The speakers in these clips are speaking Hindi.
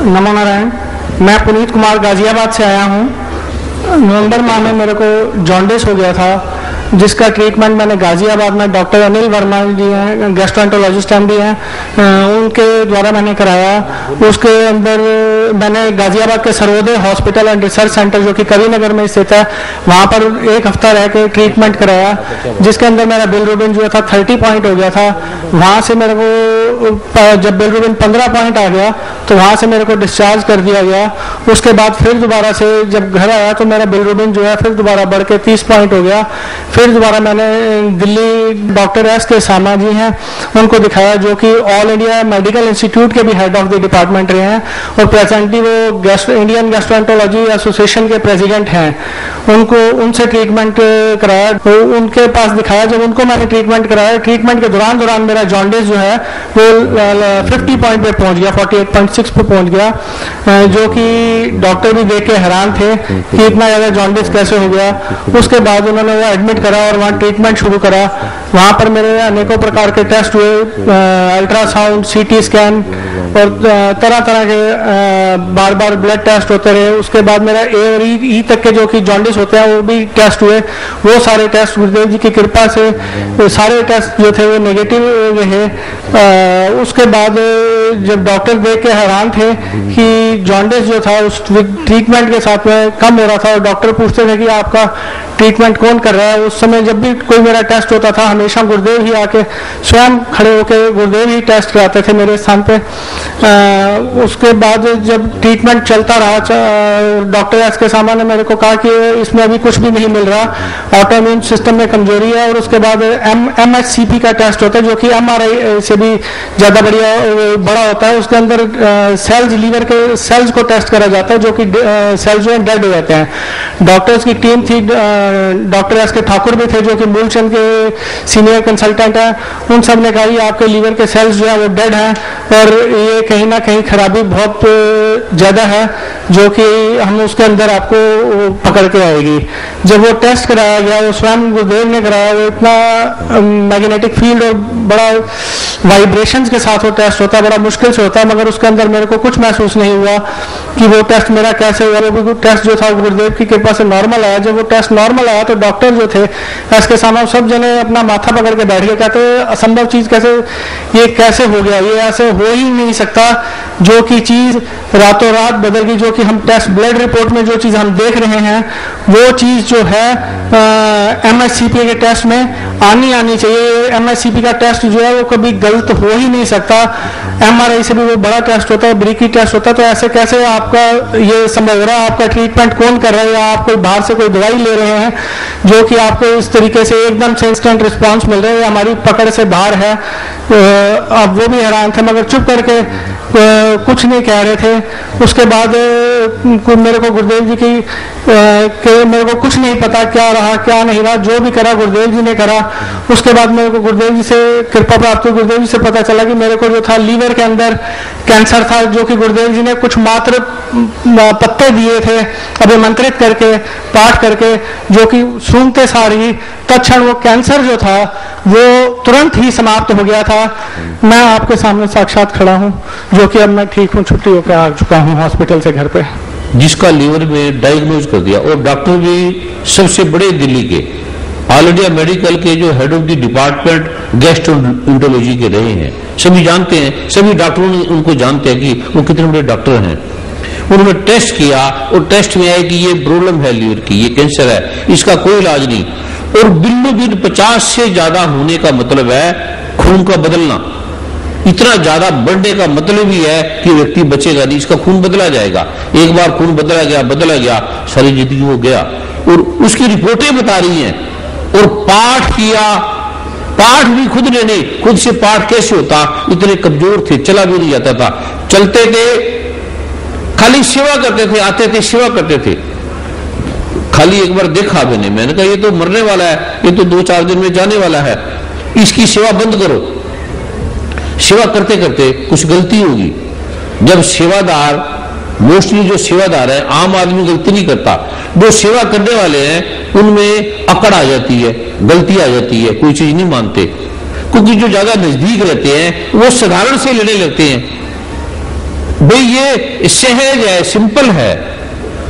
नमो नारायण। मैं पुनीत कुमार गाजियाबाद से आया हूँ। नवंबर माह में मेरे को जॉन्डिस हो गया था, जिसका ट्रीटमेंट मैंने गाजियाबाद में डॉक्टर अनिल वर्मा जी हैं, गैस्ट्रोएंटरोलॉजिस्ट एमडी हैं, उनके द्वारा मैंने कराया। उसके अंदर मैंने गाजियाबाद के Sarvodaya hospital and research centre जो कि करीनगर में स्थित है, वहाँ पर एक हफ्ता रह के ट्रीटमेंट कराया, जिसके अंदर मेरा बिलरुबिन जो था 30 पॉइंट हो गया था। वहाँ से मेरे को जब बिलरुबिन 15 पॉइंट आ गया तो वहाँ से मेरे को डिस्चार्ज कर दिया गया। उसके बाद फिर दोबारा से जब घर आया तो मेरा बिलरुबिन जो है फिर दोबारा बढ़ के 30 पॉइंट हो गया। फिर दोबारा मैंने दिल्ली डॉक्टर एस के सामा जी हैं उनको दिखाया, जो कि ऑल इंडिया मेडिकल इंस्टीट्यूट के भी हेड ऑफ द डिपार्टमेंट रहे हैं और प्रेजेंटली वो इंडियन गैस्ट्रोएंटरोलॉजी एसोसिएशन के प्रेसिडेंट हैं। उनको उनसे ट्रीटमेंट कराया, तो उनके पास दिखाया। जब उनको मैंने ट्रीटमेंट कराया, ट्रीटमेंट के दौरान मेरा जॉन्डिस जो है वो 50 पॉइंट पे पहुंच गया, 48.6 पे पहुंच गया, जो कि डॉक्टर भी देख के हैरान थे कि इतना ज़्यादा जॉन्डिस कैसे हो गया। उसके बाद उन्होंने वो एडमिट करा और वहाँ ट्रीटमेंट शुरू करा। वहाँ पर मेरे अनेकों प्रकार के टेस्ट हुए, अल्ट्रासाउंड, सीटी स्कैन और तरह तरह के बार बार ब्लड टेस्ट होते रहे। उसके बाद मेरा ए और ई तक के जो कि जॉन्डिस होते हैं वो भी टेस्ट हुए। वो सारे टेस्ट गुरुदेव जी की कृपा से सारे टेस्ट जो थे वो नेगेटिव रहे। उसके बाद जब डॉक्टर देख के हैरान थे कि जॉन्डिस जो था उस ट्रीटमेंट के साथ में कम हो रहा था, और डॉक्टर पूछते थे कि आपका ट्रीटमेंट कौन कर रहा है। उस समय जब भी कोई मेरा टेस्ट होता था हमेशा गुरुदेव ही आके स्वयं खड़े होकर गुरुदेव ही टेस्ट कराते थे मेरे स्थान पे। उसके बाद जब ट्रीटमेंट चलता रहा, डॉक्टर एस के सामा ने मेरे को कहा कि इसमें अभी कुछ भी नहीं मिल रहा, ऑटोइम्यून सिस्टम में कमजोरी है। और उसके बाद MHCP का टेस्ट होता है जो कि MRI से भी ज़्यादा बड़ा होता है। उसके अंदर सेल्स, लीवर के सेल्स को टेस्ट करा जाता है, जो कि सेल्स जो है डेड हो जाते हैं। डॉक्टर्स की टीम थी, डॉक्टर एस के ठाकुर भी थे जो कि मूलचंद के सीनियर कंसल्टेंट हैं। उन सब ने कहा कि आपके लीवर के सेल्स जो है वो डेड हैं और ये कहीं ना कहीं खराबी बहुत ज़्यादा है, जो कि हम उसके अंदर आपको पकड़ के आएगी। जब वो टेस्ट कराया गया, वो स्वयं गुरुदेव ने कराया, वो इतना मैग्नेटिक फील्ड और बड़ा वाइब्रेशंस के साथ वो टेस्ट होता है, बड़ा मुश्किल से होता है, मगर उसके अंदर मेरे को कुछ महसूस नहीं हुआ कि वो टेस्ट मेरा कैसे हुआ। वो टेस्ट जो था गुरुदेव की कृपा से नॉर्मल आया। जब वो टेस्ट नॉर्मल आया तो डॉक्टर जो थे इसके सामने सब जने अपना माथा पकड़ के बैठ गए, कहते असंभव चीज कैसे, ये कैसे हो गया, ये ऐसे हो ही नहीं सकता। जो कि चीज रातों रात बदल गई, जो कि हम टेस्ट ब्लड रिपोर्ट में जो चीज हम देख रहे हैं वो चीज जो है MHCP के टेस्ट में आनी चाहिए। MHCP का टेस्ट जो है वो कभी गलत हो ही नहीं सकता। MRI से भी वो बड़ा टेस्ट होता है, ब्रीकी टेस्ट होता है, तो ऐसे कैसे आपका ये संभव हो रहा है? आपका ट्रीटमेंट कौन कर रहा है, या आप कोई बाहर से कोई दवाई ले रहे हैं जो कि आपको इस तरीके से एकदम से इंस्टेंट रिस्पांस मिल रहा है, हमारी पकड़ से बाहर है। अब वो भी हैरान थे, मगर चुप करके कुछ नहीं कह रहे थे। उसके बाद मेरे को गुरुदेव जी की मेरे को कुछ नहीं पता क्या रहा क्या नहीं रहा, जो भी करा गुरुदेव जी ने करा। उसके बाद मेरे को गुरुदेव जी से कृपा प्राप्त हुई। गुरुदेव जी से पता चला कि मेरे को जो था लीवर के अंदर कैंसर था, जो कि गुरुदेव जी ने कुछ मात्र पत्ते दिए थे अभिमंत्रित करके, पाठ करके, जो कि सूंघते सार ही तत्क्षण वो कैंसर जो था वो तुरंत ही समाप्त हो गया था। मैं आपके सामने साक्षात खड़ा हूँ, जो कि अब मैं ठीक हूँ, छुट्टी होकर आ चुका हूँ हॉस्पिटल से घर पे। जिसका लीवर में डायग्नोज कर दिया, और डॉक्टर भी सबसे बड़े दिल्ली के ऑल इंडिया मेडिकल के जो head of the department gastroenterology के रहे हैं, सभी जानते हैं, सभी डॉक्टरों ने उनको जानते हैं कि वो कितने बड़े डॉक्टर हैं। उन्होंने टेस्ट किया और टेस्ट में आया कि ये प्रॉब्लम है लीवर की, ये कैंसर है, इसका कोई इलाज नहीं। और बिल्कुल 50 से ज्यादा होने का मतलब है खून का बदलना। इतना ज्यादा बढ़ने का मतलब ही है कि व्यक्ति बचेगा नहीं, इसका खून बदला जाएगा। एक बार खून बदला गया सारी जिंदगी हो गया। और उसकी रिपोर्टें बता रही हैं। और पाठ किया, पाठ भी खुद ने नहीं, खुद से पाठ कैसे होता, इतने कमजोर थे, चला भी नहीं जाता था। चलते थे, खाली सेवा करते थे, आते थे सेवा करते थे। खाली एक बार देखा मैंने कहा ये तो मरने वाला है, ये तो 2-4 दिन में जाने वाला है, इसकी सेवा बंद करो। सेवा करते करते कुछ गलती होगी। जब सेवादार, मोस्टली जो सेवादार है, आम आदमी गलती नहीं करता, जो सेवा करने वाले हैं उनमें अकड़ आ जाती है, गलती आ जाती है, कोई चीज नहीं मानते। क्योंकि जो ज्यादा नजदीक रहते हैं वो साधारण से लेने लगते हैं। भाई ये सहज है, सिंपल है,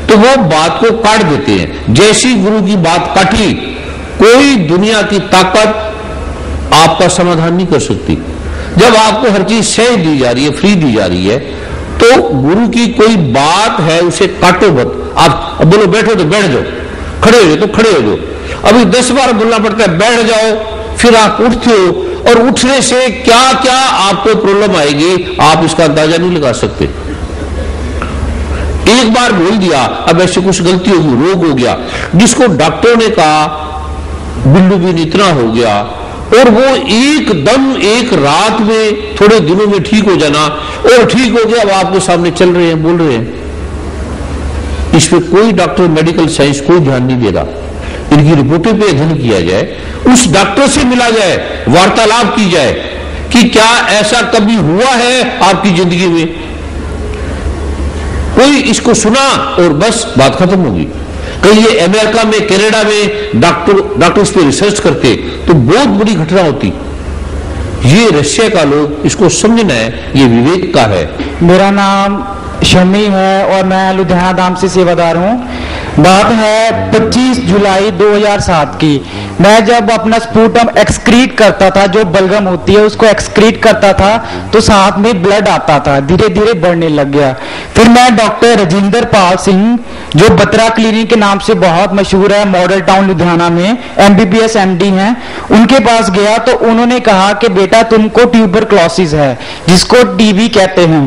तो वो बात को काट देते हैं। जैसी गुरु की बात काटी, कोई दुनिया की ताकत आपका समाधान नहीं कर सकती। जब आपको हर चीज सहज दी जा रही है, फ्री दी जा रही है, तो गुरु की कोई बात है उसे काटो मत। आप बोलो बैठो तो बैठ जाओ, खड़े हो जाओ तो खड़े हो जाओ। अभी 10 बार बोलना पड़ता है बैठ जाओ, फिर आप उठते हो, और उठने से क्या क्या आपको प्रॉब्लम आएगी आप इसका अंदाजा नहीं लगा सकते। एक बार बोल दिया, अब ऐसे कुछ गलती होगी, रोग हो गया, जिसको डॉक्टर ने कहा बिल्डुबिन इतना हो गया, और वो एकदम एक रात में थोड़े दिनों में ठीक हो जाना, और ठीक हो गया, अब आपके सामने चल रहे हैं, बोल रहे हैं। इस पे कोई डॉक्टर, मेडिकल साइंस कोई ध्यान नहीं दे रहा। इनकी रिपोर्टों पे अध्ययन किया जाए, उस डॉक्टर से मिला जाए, वार्तालाप की जाए कि क्या ऐसा कभी हुआ है आपकी जिंदगी में। कोई इसको सुना और बस बात खत्म होगी। कहीं ये अमेरिका में, कनाडा में डॉक्टर इस पे रिसर्च करते तो बहुत बड़ी घटना होती। ये रशिया का लोग, इसको समझना है, ये विवेक का है। मेरा नाम शमी है और मैं लुधियाना धाम से सेवादार हूँ। बात है 25 जुलाई 2007 की। मैं जब अपना स्पूटम एक्सक्रीट करता था, जो बलगम होती है उसको एक्सक्रीट करता था, तो साथ में ब्लड आता था, धीरे धीरे बढ़ने लग गया। फिर मैं डॉक्टर राजेंद्र पाल सिंह, जो बत्रा क्लिनिक के नाम से बहुत मशहूर है, मॉडल टाउन लुधियाना में, MBBS MD हैं, उनके पास गया तो उन्होंने कहा कि बेटा तुमको ट्यूबरक्लोसिस है, जिसको TB कहते हैं।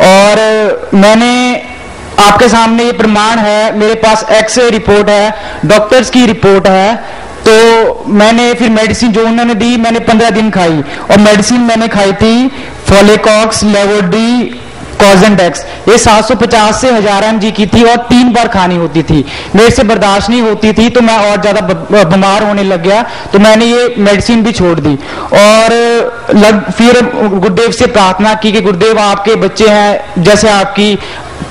और मैंने आपके सामने ये प्रमाण है, मेरे पास एक्सरे रिपोर्ट है, डॉक्टर्स की रिपोर्ट है। तो मैंने फिर मेडिसिन जो उन्होंने दी, मैंने 15 दिन खाई, और मेडिसिन मैंने खाई थी फोलेकॉक्स, लेवोडी, कॉजेंडेक्स। ये 750 से 1000 mg की थी और 3 बार खानी होती थी। मेरे से बर्दाश्त नहीं होती थी, तो मैं और ज्यादा बीमार होने लग गया, तो मैंने ये मेडिसिन भी छोड़ दी। और फिर गुरुदेव से प्रार्थना की कि गुरुदेव आपके बच्चे हैं, जैसे आपकी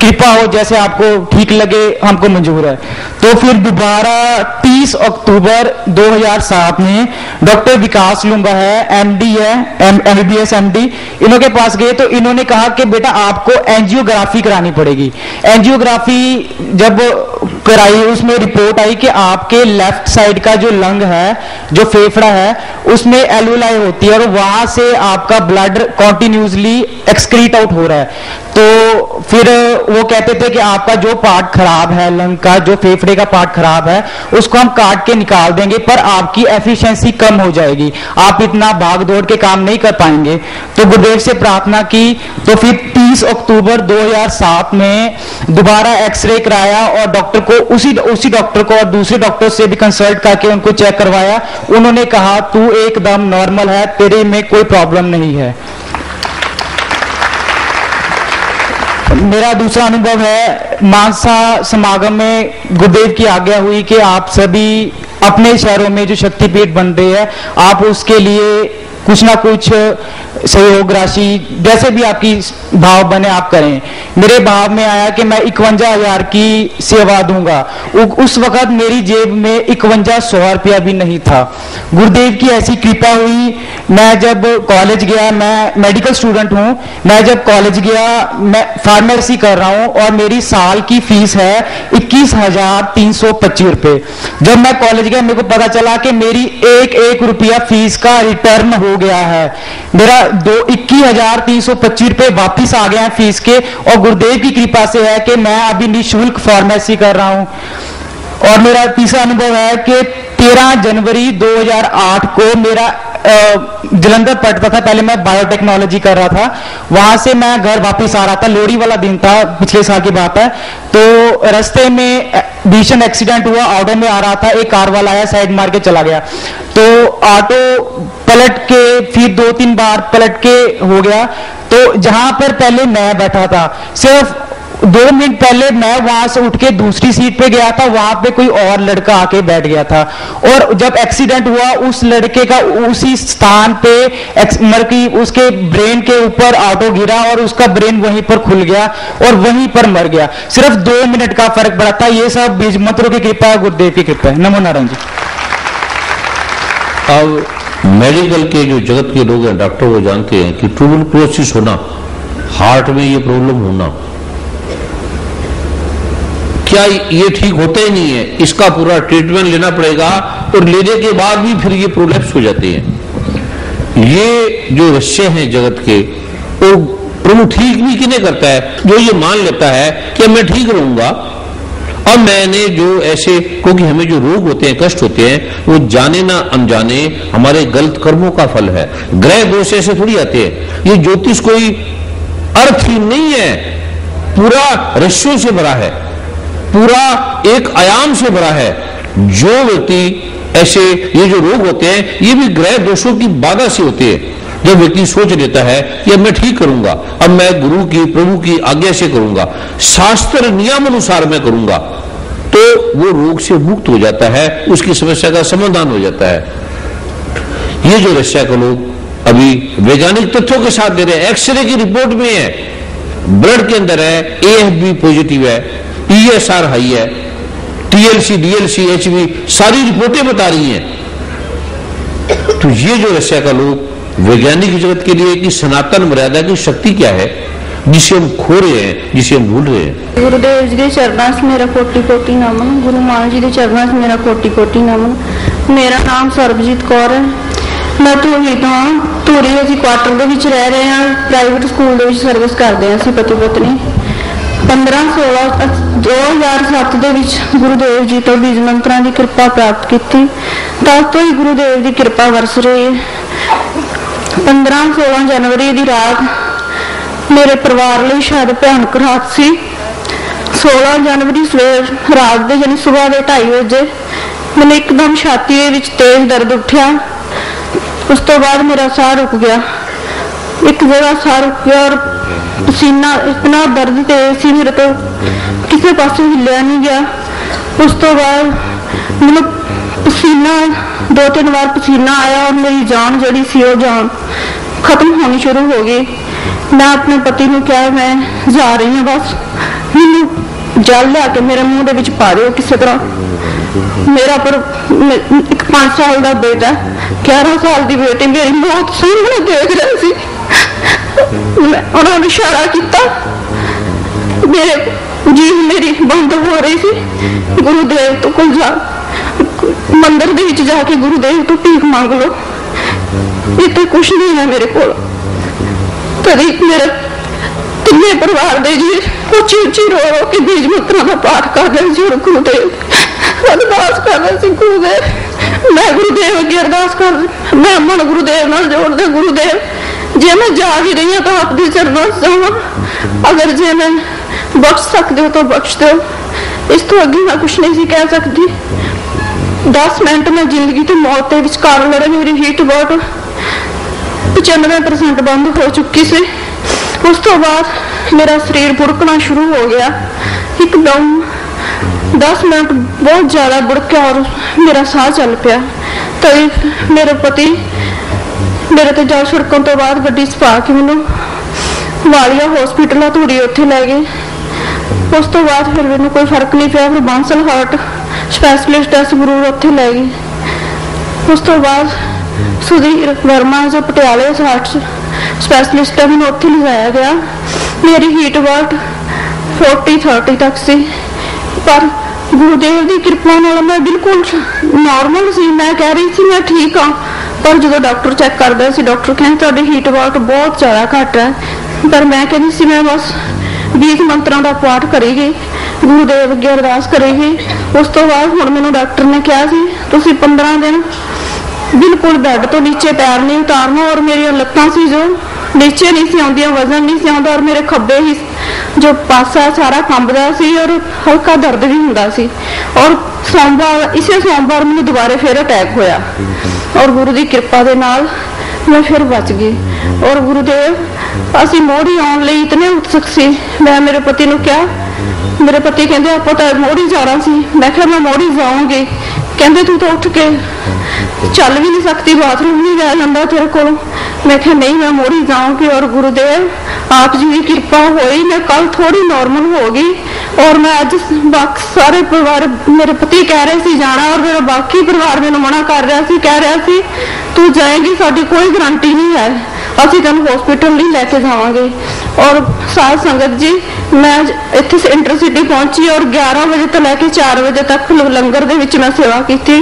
कृपा हो, जैसे आपको ठीक लगे हमको मंजूर है। तो फिर दोबारा 30 अक्टूबर 2007 में डॉक्टर विकास लुंगा है, MD है, MBBS MD, इन्हों के पास गए तो इन्होंने कहा कि बेटा आपको एंजियोग्राफी करानी पड़ेगी। एंजियोग्राफी जब कराई, उसमें रिपोर्ट आई कि आपके लेफ्ट साइड का जो लंग है, जो फेफड़ा है, उसमें एल्वुलाई होती है, और वहां से आपका ब्लड कॉन्टिन्यूसली एक्सक्रीट आउट हो रहा है। तो फिर वो कहते थे कि आपका जो पार्ट खराब है, लंग का जो फेफड़े का पार्ट खराब है, उसको हम काट के निकाल देंगे, पर आपकी एफिशिएंसी कम हो जाएगी, आप इतना भाग दौड़ के काम नहीं कर पाएंगे। तो गुरुदेव से प्रार्थना की, तो फिर 30 अक्टूबर 2007 में दोबारा एक्सरे कराया, और डॉक्टर को उसी डॉक्टर को और दूसरे डॉक्टर से भी कंसल्ट करके उनको चेक करवाया। उन्होंने कहा तू एकदम नॉर्मल है, तेरे में कोई प्रॉब्लम नहीं है। मेरा दूसरा अनुभव है, मानसा समागम में गुरुदेव की आज्ञा हुई कि आप सभी अपने शहरों में जो शक्तिपीठ बन रहे हैं, आप उसके लिए कुछ ना कुछ सहयोग राशि, जैसे भी आपकी भाव बने आप करें। मेरे भाव में आया कि मैं 51,000 की सेवा दूंगा। उस वक्त मेरी जेब में 51,100 रुपया भी नहीं था। गुरुदेव की ऐसी कृपा हुई, मैं जब कॉलेज गया, मैं मेडिकल स्टूडेंट हूं, मैं जब कॉलेज गया, मैं फार्मेसी कर रहा हूं, और मेरी साल की फीस है 21,325 रुपए। जब मैं कॉलेज गया, मेरे को पता चला कि मेरी एक रुपया फीस का रिटर्न हो गया है। मेरा 21,325 रुपए वापिस आ गए हैं फीस के, और गुरुदेव की कृपा से है कि मैं अभी निःशुल्क फार्मेसी कर रहा हूं। और मेरा तीसरा अनुभव है कि 13 जनवरी 2008 को मेरा जलंधर पड़ता था, पहले मैं बायोटेक्नोलॉजी कर रहा था, वहां से मैं घर वापस आ रहा था, लोहड़ी वाला दिन था, पिछले साल की बात है। तो रास्ते में भीषण एक्सीडेंट हुआ, ऑटो में आ रहा था, एक कार वाला आया, साइड मार के चला गया। तो ऑटो पलट के फिर 2-3 बार पलट के हो गया। तो जहां पर पहले मैं बैठा था, सिर्फ 2 मिनट पहले मैं वहां से उठ के दूसरी सीट पे गया था, वहां पे कोई और लड़का आके बैठ गया था, और जब एक्सीडेंट हुआ उस लड़के का उसी स्थान पे उसके ब्रेन के ऊपर ऑटो गिरा, और उसका ब्रेन वहीं पर खुल गया और वहीं पर मर गया। सिर्फ 2 मिनट का फर्क पड़ा था। ये सब बीज मंत्रों की कृपा है, गुरुदेव की कृपा है। नमो नारायण जी। अब मेडिकल के जो जगत के लोग हैं, डॉक्टर, वो जानते हैं कि ट्यूबरक्लोसिस होना हार्ट में ये प्रॉब्लम होना, क्या ये ठीक होता ही नहीं है? इसका पूरा ट्रीटमेंट लेना पड़ेगा और लेने के बाद भी फिर ये प्रोलैप्स हो जाते हैं। ये जो रहस्य हैं जगत के, और प्रभु ठीक भी किन्हें करता है? जो ये मान लेता है कि मैं ठीक रहूंगा। अब मैंने जो ऐसे, क्योंकि हमें जो रोग होते हैं, कष्ट होते हैं, वो जाने ना अनजाने हमारे गलत कर्मों का फल है। ग्रह दोष ऐसे थोड़ी आते हैं। ये ज्योतिष कोई अर्थहीन नहीं है, पूरा रहस्यों से भरा है, पूरा एक आयाम से भरा है। जो व्यक्ति ऐसे, ये जो रोग होते हैं, ये भी ग्रह दोषों की बाधा से होते हैं। जब व्यक्ति सोच लेता है कि अब मैं ठीक करूंगा, अब मैं गुरु की, प्रभु की आज्ञा से करूंगा, शास्त्र नियम अनुसार मैं करूंगा, तो वो रोग से मुक्त हो जाता है, उसकी समस्या का समाधान हो जाता है। ये जो रहस्य को लोग अभी वैज्ञानिक तथ्यों के साथ दे रहे हैं। एक्सरे की रिपोर्ट में है, ब्लड के अंदर है, AFB पॉजिटिव है, ESR हाई है, TLC, DLC, HB, सारी रिपोर्टें बता रही हैं। तो ये जो रहस्य का लोग वैज्ञानिक जगत के लिए कि सनातन मर्यादा की शक्ति क्या है, जिसे हम खो रहे हैं, जिसे हम भूल रहे हैं। गुरुदेव जी के चरणों से मेरा कोटि कोटि नमन। गुरु मान जी के चरणों से मेरा कोटि कोटि नमन। मेरा नाम ਸਰਬਜੀਤ ਕੌਰ है। मैं ਧੂਰੀ ਤੋਂ ਧੂਰੀ ਅਸੀਂ ਕੁਆਟਰ ਦੇ ਵਿੱਚ ਰਹਿ ਰਹੇ ਹਾਂ। ਪ੍ਰਾਈਵੇਟ ਸਕੂਲ ਦੇ ਵਿੱਚ ਸਰਵਿਸ ਕਰਦੇ ਹਾਂ ਅਸੀਂ ਪਤੀ ਪਤਨੀ। 2007 ਦੇ ਵਿੱਚ ਗੁਰੂਦੇਵ ਜੀ ਤੋਂ ਬੀਜ ਮੰਤਰਾਂ ਦੀ ਕਿਰਪਾ ਪ੍ਰਾਪਤ ਕੀਤੀ। ਤਦ ਤੋਂ ਹੀ ਗੁਰੂਦੇਵ ਦੀ ਕਿਰਪਾ ਵਰਸ ਰਹੀ ਹੈ। 15-16 जनवरी ਦੀ ਰਾਤ ਮੇਰੇ ਪਰਿਵਾਰ ਲਈ ਸ਼ਾਇਦ ਭਿਆਨਕ ਰਾਤ ਸੀ। 16 जनवरी ਸਵੇਰ ਰਾਤ ਦੇ ਯਾਨੀ ਸਵੇਰ ਦੇ 2:30 ਵਜੇ ਮੈਨੂੰ ਇੱਕਦਮ ਛਾਤੀ ਦੇ ਵਿੱਚ ਤੇਜ਼ ਦਰਦ ਉੱਠਿਆ। ਉਸ ਤੋਂ ਬਾਅਦ ਮੇਰਾ ਸਾਹ रुक गया, एक जगह साह रुक गया और पसीना इतना दर्द तेज सी मेरे तो किसी पासे हिलिया नहीं गया। उस तो बाद मैंने पसीना 2-3 बार पसीना आया और मेरी जान जड़ी सी वो जान खत्म होनी शुरू हो गई। मैं अपने पति ने कहा मैं जा रही हूँ, बस मैनू जल लिया के मेरे मुंह दे विच पा दो किसी तरह। मेरा पर एक 5 साल का बेटा, 11 साल की बेटी मेरी मौत सामने देख रहे सी। उन्होंने इशारा किया, मेरे जीव मेरी बंद हो रही थी। गुरुदेव तो कोल जा, मंदिर दे विच जाके गुरुदेव तो भीख मांग लो, इतने कुछ नहीं है मेरे को। तभी मेरे तिन्ने परिवार दे जी उची उची रो रो के बीज मंत्रा का पाठ कर रहे थे और गुरुदेव अरदास कर रहे थे। गुरुदेव मैं गुरुदेव अगे अरदास कर, मैं मन गुरुदेव नाल जोड़ दे। गुरुदेव जे मैं जा भी रही हूँ तो आपके चरणों से जावां, अगर जे मैं बख्श सकते हो तो बख्श दो। इस तो अगे मैं कुछ नहीं सी कह सकती। 10 मिनट में जिंदगी तो मौत के विचकार लड़े। मेरी हीट बहुत 95% बंद हो चुकी सी। उस तो बाद मेरा शरीर बुड़कना शुरू हो गया एकदम। 10 मिनट बहुत ज़्यादा बुड़का और मेरा साह चल पाया। तभी मेरे पति मेरे तो जल छिड़कन तो बाद गड्डी पा के मैनू वालिया हॉस्पिटल धूरी उत्थे लै गए। उस तो बाद फिर मैनू कोई फर्क नहीं पाया। फिर बांसल हार्ट स्पैशलिस्ट है संगरूर उत्थे लै गए। उस तो बाद सुधीर वर्मा जो पटियाले हार्ट स्पैशलिस्ट है, मैनू उत्थे लिजाया गया। मेरी हीट वाट 40-30 तक सी, पर गुरुदेव की कृपा नाल मैं बिल्कुल नॉर्मल सी। मैं कह रही थी मैं ठीक हाँ, पर जो डॉक्टर चेक करता सी, डॉक्टर कहते तुहाडी हीट वाट बहुत ज़्यादा घट है। पर मैं कहती सी मैं बस 20 मंत्रों का पाठ करेगी, गुरुदेव अगे अरदास करेगी। उस तो बाद हुण मैनूं डॉक्टर ने कहा सी तुसीं 15 दिन बिल्कुल बैड तो नीचे पैर नहीं उतारना। और मेरी लत्तां सी जो नीचे नहीं सी आउंदियां, वजन नहीं सी आउंदा, और मेरे खब्बे ही जो पासा सारा कंबदा सी और हल्का दर्द भी हुंदा सी। और सोमवार इसे सोमवार मैनूं दोबारा फिर अटैक होया और गुरु की कृपा दे नाल मैं फिर बच गई। और गुरुदेव असीं मोड़ी आउण लई इतने उत्सुक सी। मैं मेरे पति नूं कहा, मेरे पति कहंदे आपां तां मोड़ी जाना सी। मैं कहा मैं मोड़ी जाऊंगी। कहंदे तू तो उठ के चल भी नहीं सकती, बाथरूम नहीं जा जाता तेरे को। मैं कहा नहीं मैं मोड़ी जाऊंगी। और गुरुदेव आप जी की कृपा हुई, मैं कल थोड़ी नॉर्मल हो गई। और मैं अज बाकी सारे परिवार, मेरे पति कह रहे थे जाना और मेरा बाकी परिवार मैंने मना कर रहा सी, कह रहा सी तू जाएगी साडी कोई गारंटी नहीं है। ਅਸੀਂ ਤੁਹਾਨੂੰ ਹਸਪੀਟਲ ਲਈ ਲੈ ਕੇ ਜਾਵਾਂਗੇ। और साध संगत जी, मैं इत्थे इंटरसिटी पहुंची और 11 बजे तो लैके 4 बजे तक लंगर दे विच मैं सेवा की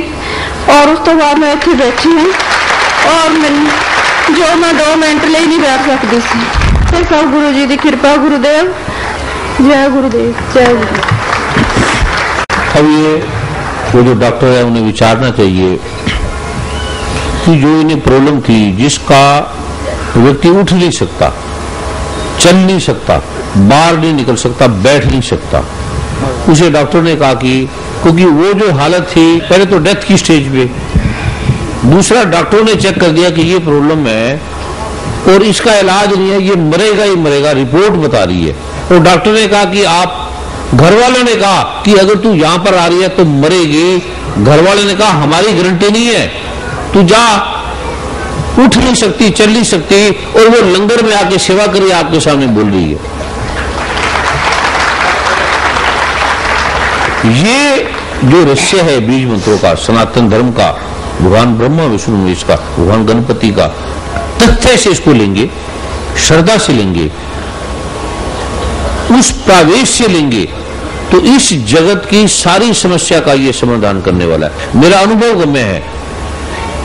और उस तो बाद मैं इत्थे बैठी हूँ और मैं जो मैं 2 मिनट लिए नहीं बैठ सकती सी। फिर सब गुरु जी की कृपा। गुरुदेव, जय गुरुदेव, जय गुरुदेव। अब ये वो जो डॉक्टर है उन्हें विचारना चाहिए कि जो इन्हें प्रॉब्लम थी, जिसका व्यक्ति उठ नहीं सकता, चल नहीं सकता, बाहर नहीं निकल सकता, बैठ नहीं सकता, उसे डॉक्टर ने कहा कि क्योंकि वो जो हालत थी पहले तो डेथ की स्टेज पे, दूसरा डॉक्टरों ने चेक कर दिया कि ये प्रॉब्लम है और इसका इलाज नहीं है, ये मरेगा ही मरेगा, रिपोर्ट बता रही है। और डॉक्टर ने कहा कि आप, घर वालों ने कहा कि अगर तू यहां पर आ रही है तो मरेगी। घर वाले ने कहा हमारी गारंटी नहीं है, तू जा, उठ नहीं सकती, चल नहीं सकती, और वो लंगर में आके सेवा करिए आपके सामने बोल रही है। ये जो रहस्य है बीज मंत्रों का, सनातन धर्म का, भगवान ब्रह्मा विष्णु महेश का, भगवान गणपति का, तथ्य से इसको लेंगे, श्रद्धा से लेंगे, उस प्रवेश से लेंगे तो इस जगत की सारी समस्या का ये समाधान करने वाला है। मेरा अनुभव गम्य है,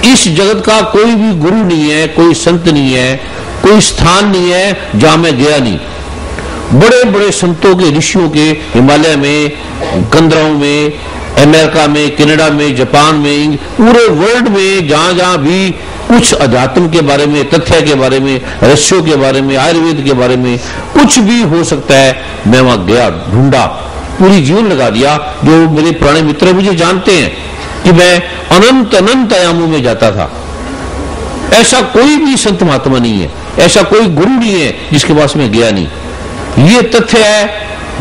इस जगत का कोई भी गुरु नहीं है, कोई संत नहीं है, कोई स्थान नहीं है जहां मैं गया नहीं। बड़े बड़े संतों के, ऋषियों के, हिमालय में, कंदराओं में, अमेरिका में, कनाडा में, जापान में, पूरे वर्ल्ड में जहां जहां भी कुछ अध्यात्म के बारे में, तथ्य के बारे में, रहस्यों के बारे में, आयुर्वेद के बारे में कुछ भी हो सकता है, मैं वहां गया, ढूंढा, पूरी जीवन लगा दिया। जो मेरे पुराने मित्र मुझे जानते हैं कि मैं अनंत अनंत आयामों में जाता था। ऐसा कोई भी संत महात्मा नहीं है, ऐसा कोई गुरु नहीं है जिसके पास मैं गया नहीं। ये तथ्य है,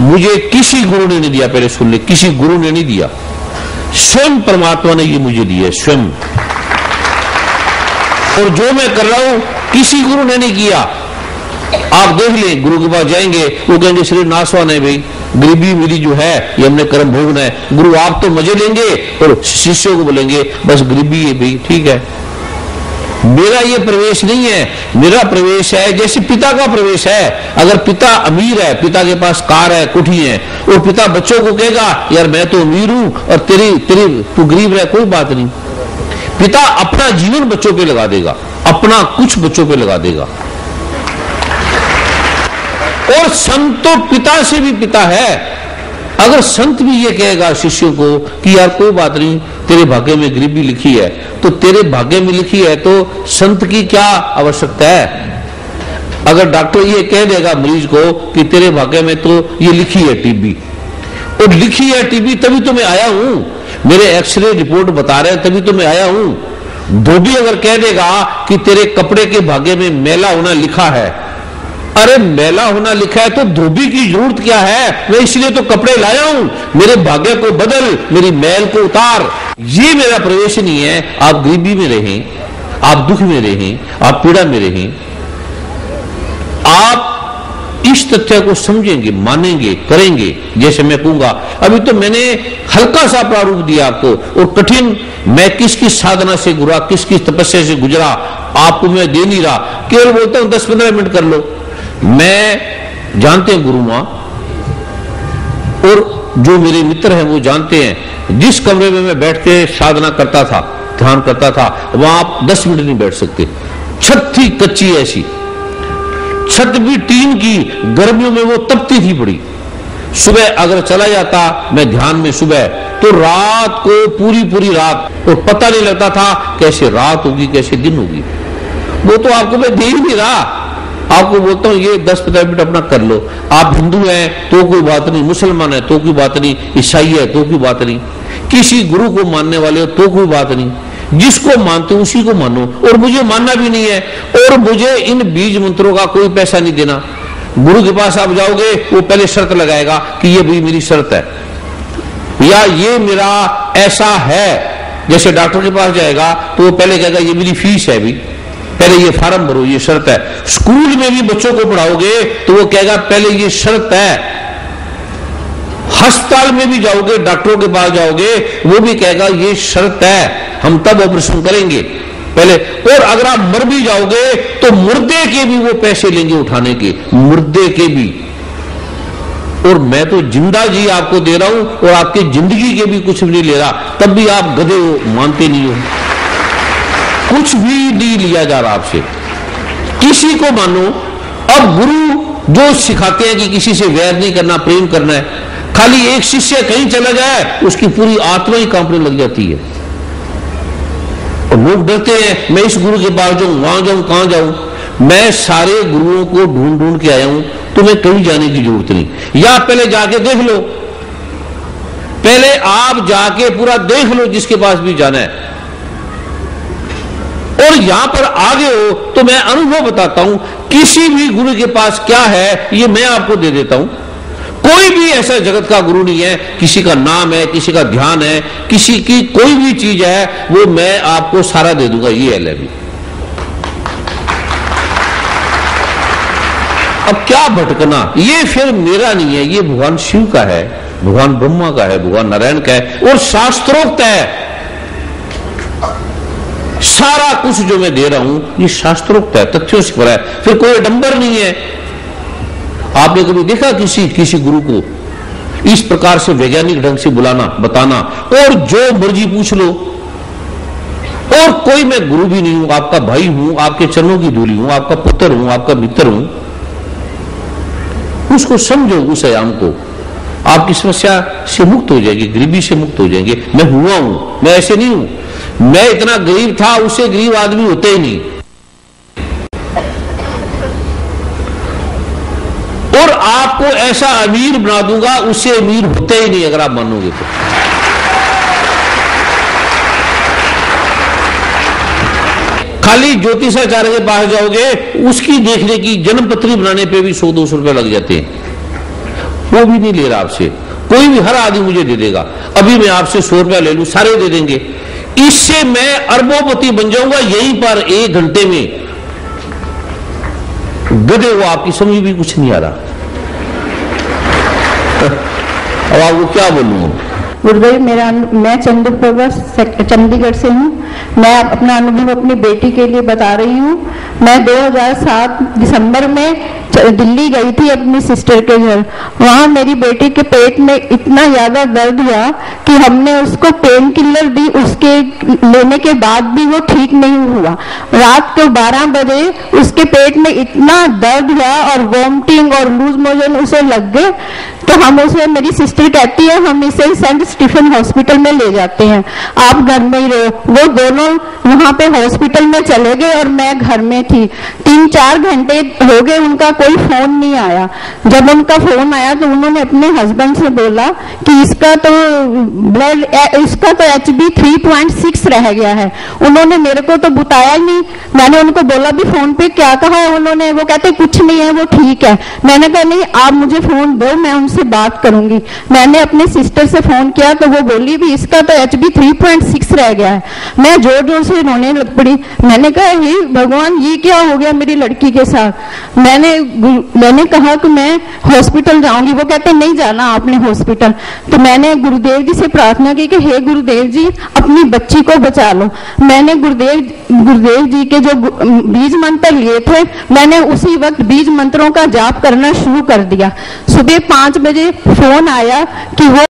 मुझे किसी गुरु ने नहीं दिया, पहले सुन ले, किसी गुरु ने नहीं दिया, स्वयं परमात्मा ने ये मुझे दिया, स्वयं। और जो मैं कर रहा हूं किसी गुरु ने नहीं किया। आप देख लें, गुरु के पास जाएंगे, वो कहेंगे शरीर नाशवान है भाई, गरीबी मेरी जो है ये हमने कर्म भोगना है। गुरु आप तो मजे लेंगे और शिष्यों को बोलेंगे बस गरीबी है भाई, ठीक है। मेरा ये प्रवेश नहीं है, मेरा प्रवेश है जैसे पिता का प्रवेश है। अगर पिता अमीर है, पिता के पास कार है, कुठी है, और पिता बच्चों को कहेगा यार मैं तो अमीर हूं और तेरी तू गरीब रहे, कोई बात नहीं। पिता अपना जीवन बच्चों पे लगा देगा, अपना कुछ बच्चों पे लगा देगा। और संत तो पिता से भी पिता है। अगर संत भी ये कहेगा शिष्यों को कि यार कोई बात नहीं, तेरे भाग्य में गरीबी लिखी है, तो तेरे भाग्य में लिखी है तो संत की क्या आवश्यकता है। अगर डॉक्टर ये कह देगा मरीज को कि तेरे भाग्य में तो ये लिखी है टीबी, और लिखी है टीबी तभी तो मैं आया हूं, मेरे एक्सरे रिपोर्ट बता रहे हैं तभी तो मैं आया हूं। धोबी अगर कह देगा कि तेरे कपड़े के भाग्य में मैला होना लिखा है, अरे मैला होना लिखा है तो धोबी की जरूरत क्या है, मैं इसलिए तो कपड़े लाया हूं, मेरे भाग्य को बदल, मेरी मैल को उतार। ये मेरा प्रवेश नहीं है। आप गरीबी में रहें, आप दुख में रहें, आप पीड़ा में रहें, आप इस तथ्य को समझेंगे, मानेंगे, करेंगे जैसे मैं कहूंगा। अभी तो मैंने हल्का सा प्रारूप दिया आपको, और कठिन मैं किस किस साधना से गुजरा, किस किस तपस्या से गुजरा आपको मैं दे नहीं रहा। केवल बोलता हूं 10-15 मिनट कर लो। मैं जानते हैं गुरु मां, और जो मेरे मित्र हैं वो जानते हैं, जिस कमरे में मैं बैठ के साधना करता था, ध्यान करता था, वहां आप 10 मिनट नहीं बैठ सकते। छत थी कच्ची, ऐसी छत भी टीन की, गर्मियों में वो तपती थी बड़ी। सुबह अगर चला जाता मैं ध्यान में सुबह, तो रात को पूरी रात, और पता नहीं लगता था कैसे रात होगी कैसे दिन होगी। वो तो आपको मैं दे ही नहीं रहा, आपको बोलता हूं ये 10-15 मिनट अपना कर लो। आप हिंदू हैं तो कोई बात नहीं, मुसलमान है तो कोई बात नहीं, ईसाई है तो कोई बात नहीं, किसी गुरु को मानने वाले हो तो कोई बात नहीं, जिसको मानते हो उसी को मानो। और मुझे मानना भी नहीं है, और मुझे इन बीज मंत्रों का कोई पैसा नहीं देना। गुरु के पास आप जाओगे वो पहले शर्त लगाएगा कि ये भी मेरी शर्त है, या ये मेरा ऐसा है। जैसे डॉक्टर के पास जाएगा तो वो पहले कहेगा ये मेरी फीस है, भी पहले ये फार्म भरो, ये शर्त है। स्कूल में भी बच्चों को पढ़ाओगे तो वो कहेगा पहले ये शर्त है। अस्पताल में भी जाओगे, डॉक्टरों के पास जाओगे, वो भी कहेगा ये शर्त है, हम तब ऑपरेशन करेंगे। पहले। और अगर आप मर भी जाओगे तो मुर्दे के भी वो पैसे लेंगे उठाने के, मुर्दे के भी। और मैं तो जिंदा जी आपको दे रहा हूं और आपकी जिंदगी के भी कुछ भी नहीं ले रहा, तब भी आप गधे हो, मानते नहीं हो। कुछ भी नहीं लिया जा रहा आपसे, किसी को मानो। अब गुरु जो सिखाते हैं कि किसी से वैर नहीं करना, प्रेम करना है, खाली एक शिष्य कहीं चला जाए उसकी पूरी आत्मा ही कांपने लग जाती है। और लोग डरते हैं, मैं इस गुरु के पास जाऊं, वहां जाऊं, कहां जाऊं। मैं सारे गुरुओं को ढूंढ ढूंढ के आया हूं, तुम्हें कहीं जाने की जरूरत नहीं। या पहले जाके देख लो, पहले आप जाके पूरा देख लो जिसके पास भी जाना है। और यहां पर आगे हो तो मैं अनुभव बताता हूं, किसी भी गुरु के पास क्या है ये मैं आपको दे देता हूं। कोई भी ऐसा जगत का गुरु नहीं है, किसी का नाम है, किसी का ध्यान है, किसी की कोई भी चीज है, वो मैं आपको सारा दे दूंगा। ये है भी। अब क्या भटकना, ये फिर मेरा नहीं है, ये भगवान शिव का है, भगवान ब्रह्मा का है, भगवान नारायण का है और शास्त्रोक्त है। सारा कुछ जो मैं दे रहा हूं ये शास्त्रोक्त है, तथ्यों से भरा है, फिर कोई अडंबर नहीं है। आपने कभी देखा किसी गुरु को इस प्रकार से वैज्ञानिक ढंग से बुलाना, बताना और जो मर्जी पूछ लो। और कोई मैं गुरु भी नहीं हूं, आपका भाई हूं, आपके चरणों की धूली हूं, आपका पुत्र हूं, आपका मित्र हूं। उसको समझो, उस आयाम को, आपकी समस्या से मुक्त हो जाएगी, गरीबी से मुक्त हो जाएंगे। मैं हुआ हूं, मैं ऐसे नहीं हूं, मैं इतना गरीब था, उससे गरीब आदमी होते ही नहीं। और आपको ऐसा अमीर बना दूंगा, उससे अमीर होते ही नहीं अगर आप मानोगे तो। खाली ज्योतिषाचार्य के पास जाओगे, उसकी देखने की जन्मपत्री बनाने पे भी 100-200 रुपए लग जाते हैं, वो भी नहीं ले रहा आपसे। कोई भी, हर आदमी मुझे दे देगा, अभी मैं आपसे 100 रुपया ले लूं, सारे दे देंगे। इससे मैं अरबोपति बन जाऊंगा यहीं पर 1 घंटे में। गधे वो, आपकी समझ भी कुछ नहीं आ रहा। अब आपको क्या बोलूं? गुरुदेव, मैं चंडीगढ़ से हूँ। मैं अपना अनुभव अपनी बेटी के लिए बता रही हूँ। मैं 2007 दिसंबर में दिल्ली गई थी अपनी सिस्टर के घर। वहाँ मेरी बेटी के पेट में इतना ज्यादा दर्द हुआ कि हमने उसको पेन किलर दी, उसके लेने के बाद भी वो ठीक नहीं हुआ। रात को 12 बजे उसके पेट में इतना दर्द हुआ और वॉमिटिंग और लूज मोशन उसे लग गए। तो हम उसे, मेरी सिस्टर कहती है, हम इसे सेंट स्टीफन हॉस्पिटल में ले जाते हैं, आप घर में ही रहो। वो दोनों वहां पे हॉस्पिटल में चले गए और मैं घर में थी। 3-4 घंटे हो गए, उनका कोई फोन नहीं आया। जब उनका फोन आया तो उन्होंने अपने हस्बैंड से बोला कि इसका तो HB 3.6 रह गया है। उन्होंने मेरे को तो बताया ही नहीं। मैंने उनको बोला भी फोन पे क्या कहा है उन्होंने, वो कहते कुछ नहीं है, वो ठीक है। मैंने कहा नहीं, आप मुझे फोन दो, मैं उनसे बात करूंगी। मैंने अपने सिस्टर से फोन किया तो वो बोली भी इसका तो HB 3.6 रह गया है। मैं जोर जोर से रोने लग पड़ी। मैंने कहा हे भगवान, ये क्या हो गया मेरी लड़की के साथ। मैंने कहा कि मैं हॉस्पिटल जाऊंगी। वो कहते नहीं जाना आपने हॉस्पिटल। तो मैंने गुरुदेव जी से प्रार्थना की कि हे गुरुदेव जी, अपनी बच्ची को बचा लो। मैंने गुरुदेव जी के जो बीज मंत्र लिए थे, मैंने उसी वक्त बीज मंत्रों का जाप करना शुरू कर दिया। सुबह 5 बजे फोन आया कि वो